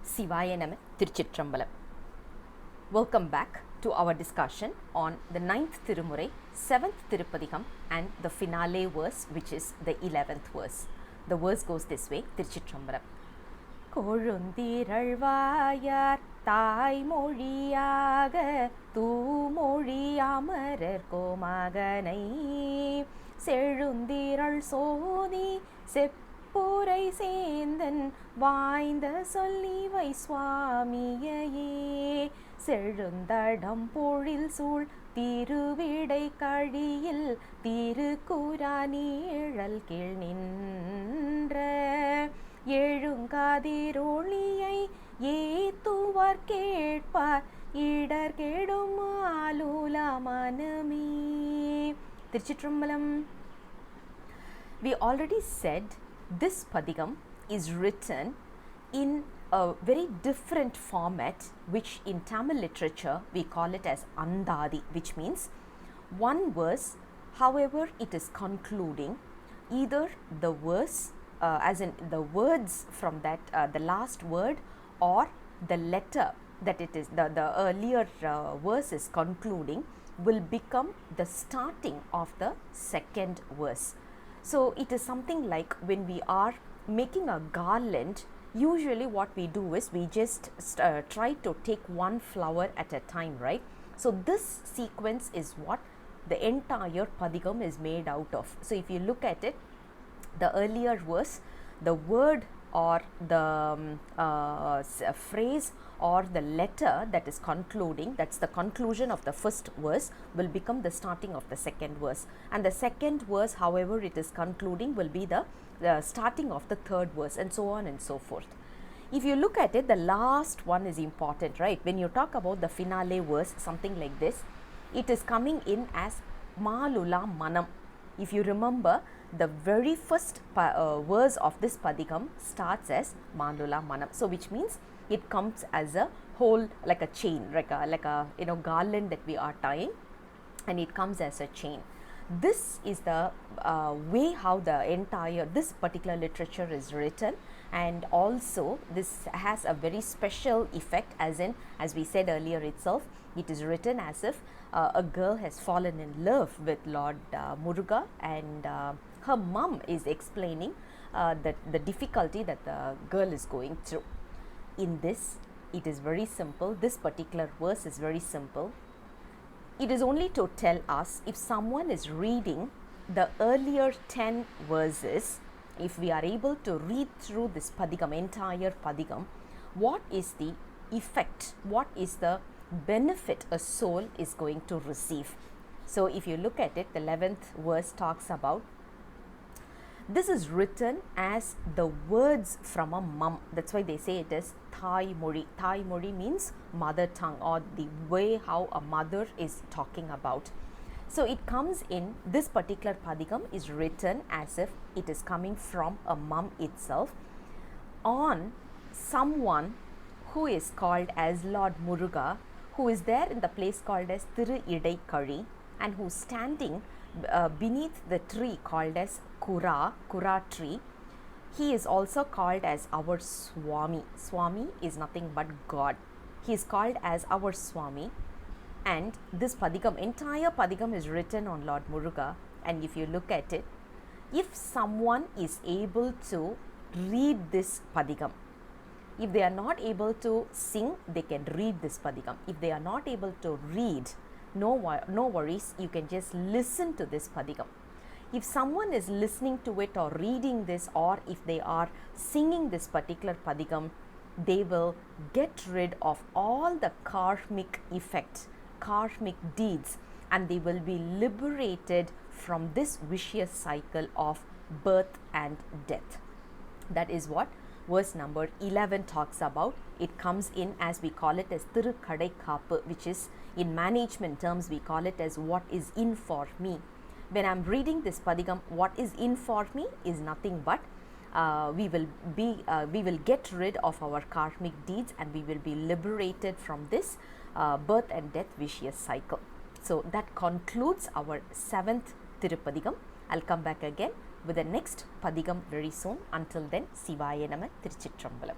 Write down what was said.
Sivaya Nama Thiruchitrambalam. Welcome back to our discussion on the 9th Tirumurai, 7th Tirupathikam and the finale verse, which is the 11th verse. The verse goes this way, Thiruchitrambalam. kozhunthiral வாயார் தாய்மொழியாக தூமொழி அமரர் கோமகனை செழுந்திரள் சோதி செப்புரை சேந்தன் வாய்ந்த சொல்லிவை சுவாமியையே செழுந்தடம் பொழில் சூழ் திருவிடைக்கழியில் திருக்குறானிழல் கீழ் நின்ற எழுங்கதிரொளியை ஏத்துவார் கேட்பார் இடர் கெடும் ஆலுல மனமே. Thiruchitrambalam. We already said this padikam is written in a very different format, which in Tamil literature we call it as Andadi, which means one verse, however it is concluding either the verse as in the words from that the last word, or the letter that it is the earlier verse is concluding will become the starting of the second verse. So it is something like when we are making a garland, usually what we do is we just try to take one flower at a time, right? So this sequence is what the entire padikam is made out of. So if you look at it, the earlier verse, the word or the phrase or the letter that is concluding, that's the conclusion of the first verse, will become the starting of the second verse, and the second verse, however it is concluding, will be the starting of the third verse, and so on and so forth. If you look at it, the last one is important, right? When you talk about the finale verse, something like this, it is coming in as malula manam. If you remember, the very first verse of this padikam starts as malula manam, so which means it comes as a whole, like a chain, like a garland that we are tying, and it comes as a chain. This is the way how the entire this particular literature is written, and also this has a very special effect, as in, as we said earlier itself, it is written as if a girl has fallen in love with Lord Muruga, and her mum is explaining the difficulty that the girl is going through. In this, it is very simple. This particular verse is very simple. It is only to tell us, if someone is reading the earlier 10 verses, if we are able to read through this padikam, entire padikam, what is the effect, what is the benefit a soul is going to receive. So if you look at it, the 11th verse talks about, this is written as the words from a mum. That's why they say it is Thai Mori. Thai Mori means mother tongue, or the way how a mother is talking about. So it comes in, this particular padikam is written as if it is coming from a mum itself on someone who is called as Lord Muruga, who is there in the place called as Thiruvidaikkazhi, and who is standing beneath the tree called as Kura tree. He is also called as our Swami. Swami is nothing but God. He is called as our Swami, and this padikam, entire padikam is written on Lord Muruga. And if you look at it, if someone is able to read this padikam, if they are not able to sing, they can read this padikam. If they are not able to read, no worries, you can just listen to this padikam. If someone is listening to it or reading this, or if they are singing this particular padikam, they will get rid of all the karmic effects, karmic deeds, and they will be liberated from this vicious cycle of birth and death. That is what verse number 11 talks about. It comes in as, we call it as Thiruvidaikkazhi, which is, in management terms, we call it as what is in for me. When I am reading this padikam, what is in for me is nothing but we will get rid of our karmic deeds, and we will be liberated from this birth and death vicious cycle. So that concludes our 7th Tirupathikam. I'll come back again with the next Padikam very soon. Until then, Sivaya Nama Thiruchitrambalam.